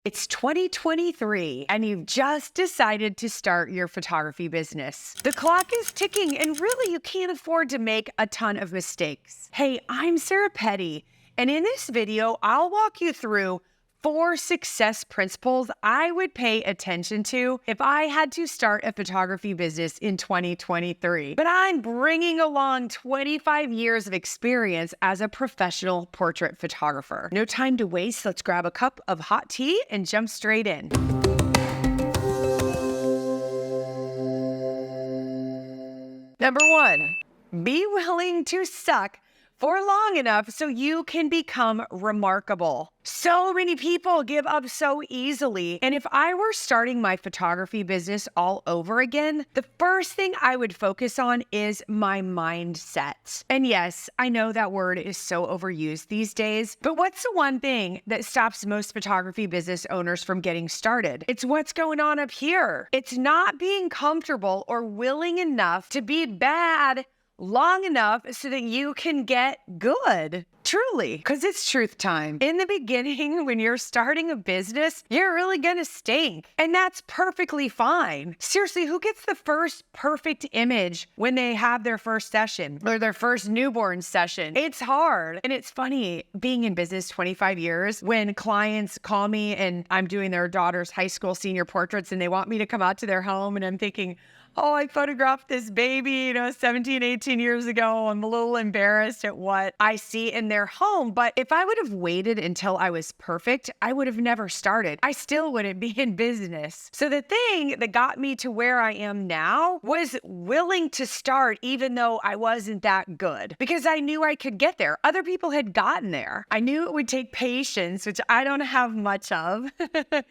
It's 2023 and you've just decided to start your photography business. The clock is ticking and really you can't afford to make a ton of mistakes. Hey, I'm Sarah Petty, and in this video, I'll walk you through 4 success principles I would pay attention to if I had to start a photography business in 2023. But I'm bringing along 25 years of experience as a professional portrait photographer. No time to waste. Let's grab a cup of hot tea and jump straight in. Number 1, be willing to suck for long enough so you can become remarkable. So many people give up so easily. And if I were starting my photography business all over again, the first thing I would focus on is my mindset. And yes, I know that word is so overused these days, but what's the one thing that stops most photography business owners from getting started? It's what's going on up here. It's not being comfortable or willing enough to be bad long enough so that you can get good. Truly, because it's truth time. In the beginning, when you're starting a business, you're really gonna stink. And that's perfectly fine. Seriously, who gets the first perfect image when they have their first session or their first newborn session? It's hard. And it's funny, being in business 25 years, when clients call me and I'm doing their daughter's high school senior portraits and they want me to come out to their home and I'm thinking, oh, I photographed this baby, 17, 18 years ago. I'm a little embarrassed at what I see in their home. But if I would have waited until I was perfect, I would have never started. I still wouldn't be in business. So the thing that got me to where I am now was willing to start even though I wasn't that good, because I knew I could get there. Other people had gotten there. I knew it would take patience, which I don't have much of,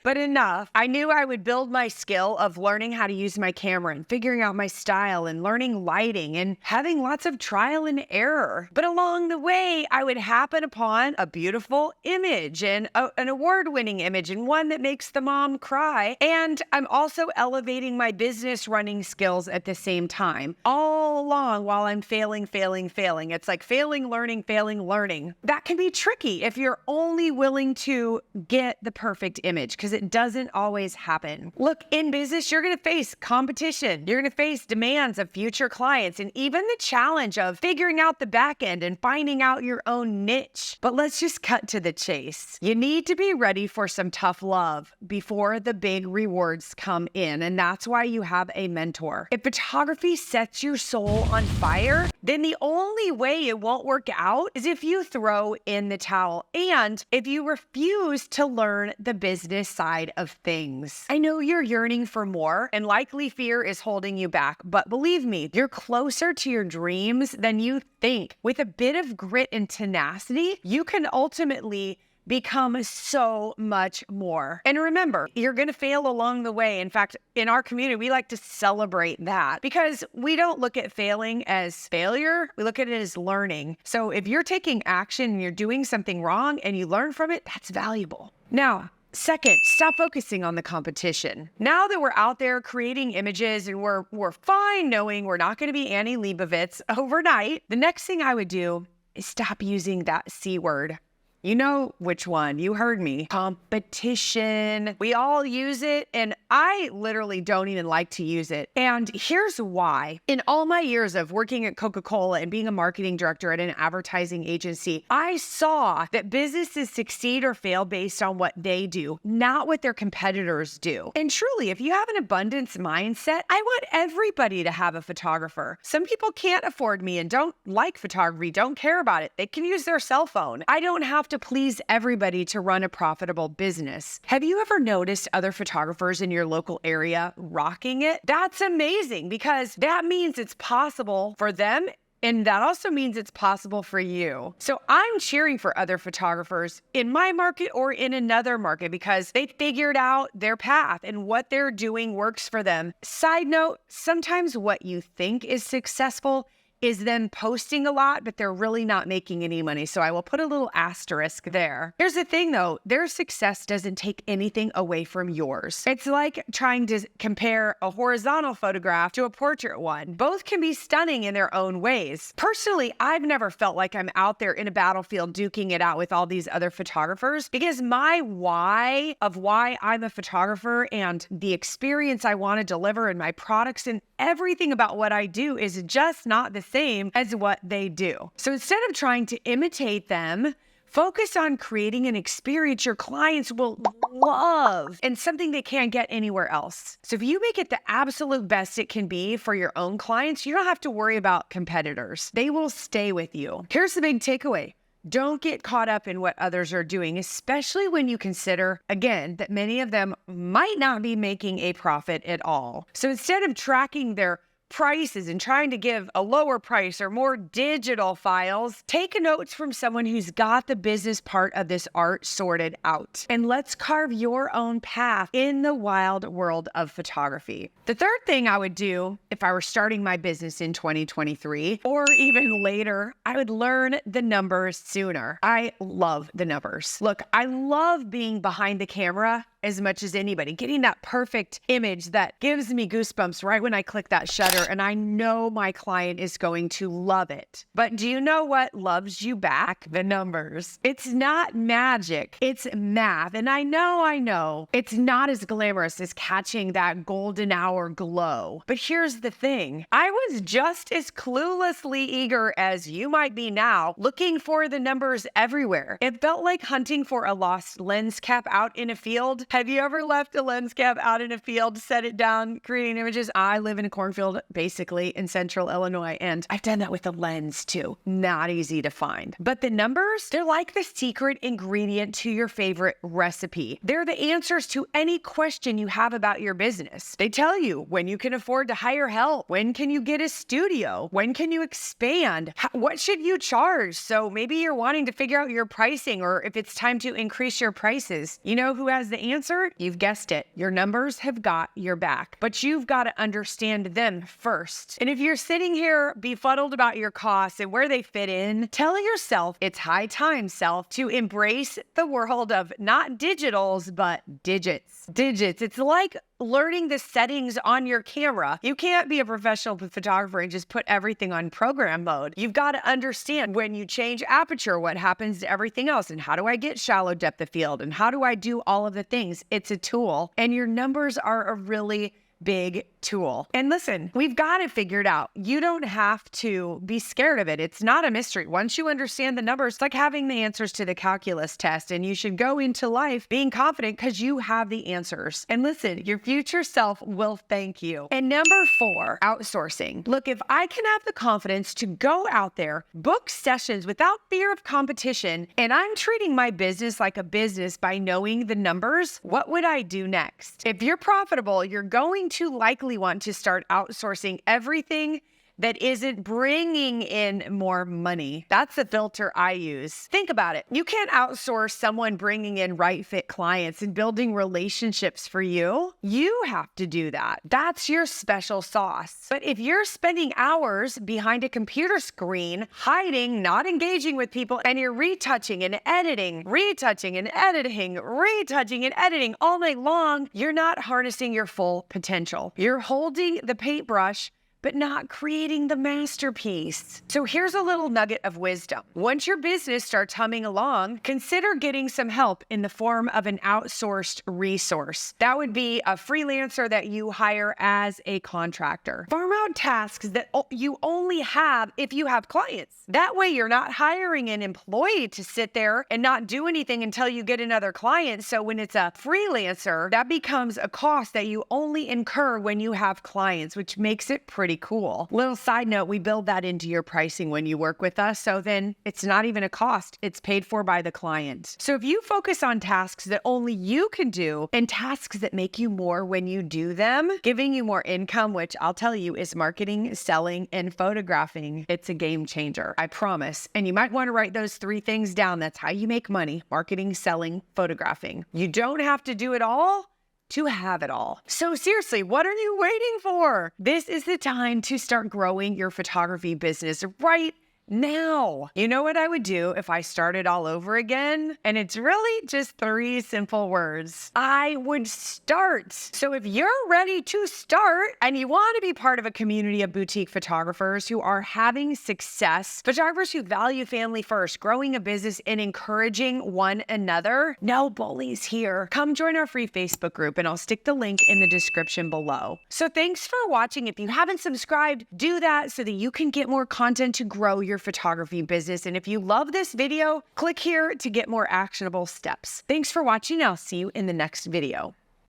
but enough. I knew I would build my skill of learning how to use my camera and figuring out my style and learning lighting and having lots of trial and error. But along the way, I would happen upon a beautiful image and an award-winning image and one that makes the mom cry. And I'm also elevating my business running skills at the same time, all along while I'm failing. It's like failing, learning. That can be tricky if you're only willing to get the perfect image, because it doesn't always happen. Look, in business, you're going to face competition. You're going to face demands of future clients and even the challenge of figuring out the back end and finding out your own niche. But let's just cut to the chase. You need to be ready for some tough love before the big rewards come in. And that's why you have a mentor. If photography sets your soul on fire, then the only way it won't work out is if you throw in the towel and if you refuse to learn the business side of things. I know you're yearning for more and likely fear is holding you back, but believe me, you're closer to your dreams than you think. With a bit of grit and tenacity, you can ultimately become so much more. And remember, you're going to fail along the way. In fact, in our community, we like to celebrate that because we don't look at failing as failure. We look at it as learning. So if you're taking action and you're doing something wrong and you learn from it, that's valuable. Now, second, stop focusing on the competition. Now that we're out there creating images and we're fine knowing we're not going to be Annie Leibovitz overnight, the next thing I would do is stop using that C word. You know which one. You heard me. Competition. We all use it, and I literally don't even like to use it. And here's why. In all my years of working at Coca-Cola and being a marketing director at an advertising agency, I saw that businesses succeed or fail based on what they do, not what their competitors do. And truly, if you have an abundance mindset, I want everybody to have a photographer. Some people can't afford me and don't like photography, don't care about it. They can use their cell phone. I don't have to please everybody to run a profitable business. Have you ever noticed other photographers in your local area rocking it? That's amazing, because that means it's possible for them, and that also means it's possible for you. So I'm cheering for other photographers in my market or in another market because they figured out their path and what they're doing works for them. Side note, sometimes what you think is successful is them posting a lot, but they're really not making any money. So I will put a little asterisk there. Here's the thing though, their success doesn't take anything away from yours. It's like trying to compare a horizontal photograph to a portrait one. Both can be stunning in their own ways. Personally, I've never felt like I'm out there in a battlefield duking it out with all these other photographers, because my why of why I'm a photographer and the experience I want to deliver and my products and everything about what I do is just not the same as what they do. So instead of trying to imitate them, focus on creating an experience your clients will love and something they can't get anywhere else. So if you make it the absolute best it can be for your own clients, you don't have to worry about competitors. They will stay with you. Here's the big takeaway. Don't get caught up in what others are doing, especially when you consider, again, that many of them might not be making a profit at all. So instead of tracking their prices and trying to give a lower price or more digital files, take notes from someone who's got the business part of this art sorted out. And let's carve your own path in the wild world of photography. The third thing I would do if I were starting my business in 2023 or even later, I would learn the numbers sooner. I love the numbers. Look, I love being behind the camera as much as anybody, getting that perfect image that gives me goosebumps right when I click that shutter, and I know my client is going to love it. But do you know what loves you back? The numbers. It's not magic, it's math. And I know, it's not as glamorous as catching that golden hour glow. But here's the thing, I was just as cluelessly eager as you might be now, looking for the numbers everywhere. It felt like hunting for a lost lens cap out in a field. Have you ever left a lens cap out in a field, set it down, creating images? I live in a cornfield, basically in central Illinois, and I've done that with a lens too. Not easy to find. But the numbers, they're like the secret ingredient to your favorite recipe. They're the answers to any question you have about your business. They tell you when you can afford to hire help, when can you get a studio, when can you expand, what should you charge? So maybe you're wanting to figure out your pricing or if it's time to increase your prices. You know who has the answer? You've guessed it. Your numbers have got your back, but you've got to understand them first. And if you're sitting here befuddled about your costs and where they fit in, tell yourself it's high time, self, to embrace the world of not digitals, but digits. Digits. It's like learning the settings on your camera. You can't be a professional photographer and just put everything on program mode. You've got to understand when you change aperture, what happens to everything else, and how do I get shallow depth of field, and how do I do all of the things. It's a tool, and your numbers are a really big tool. And listen, we've got it figured out. You don't have to be scared of it. It's not a mystery. Once you understand the numbers, it's like having the answers to the calculus test, and you should go into life being confident because you have the answers. And listen, your future self will thank you. And number 4, outsourcing. Look, if I can have the confidence to go out there, book sessions without fear of competition, and I'm treating my business like a business by knowing the numbers, what would I do next? If you're profitable, you're going to likely want to start outsourcing everything that isn't bringing in more money. That's the filter I use. Think about it. You can't outsource someone bringing in right fit clients and building relationships for you. You have to do that. That's your special sauce. But if you're spending hours behind a computer screen, hiding, not engaging with people, and you're retouching and editing, retouching and editing, retouching and editing all night long, you're not harnessing your full potential. You're holding the paintbrush but not creating the masterpiece. So here's a little nugget of wisdom. Once your business starts humming along, consider getting some help in the form of an outsourced resource. That would be a freelancer that you hire as a contractor. Farm out tasks that you only have if you have clients. That way you're not hiring an employee to sit there and not do anything until you get another client. So when it's a freelancer, that becomes a cost that you only incur when you have clients, which makes it pretty cool. Little side note, we build that into your pricing when you work with us. So then it's not even a cost. It's paid for by the client. So if you focus on tasks that only you can do and tasks that make you more when you do them, giving you more income, which I'll tell you is marketing, selling, and photographing, it's a game changer. I promise. And you might want to write those 3 things down. That's how you make money: marketing, selling, photographing. You don't have to do it all, to have it all. So seriously, what are you waiting for? This is the time to start growing your photography business right now. You know what I would do if I started all over again? And it's really just 3 simple words. I would start. So if you're ready to start and you want to be part of a community of boutique photographers who are having success, photographers who value family first, growing a business and encouraging one another, no bullies here. Come join our free Facebook group and I'll stick the link in the description below. So thanks for watching. If you haven't subscribed, do that so that you can get more content to grow your photography business. And if you love this video, click here to get more actionable steps. Thanks for watching. I'll see you in the next video.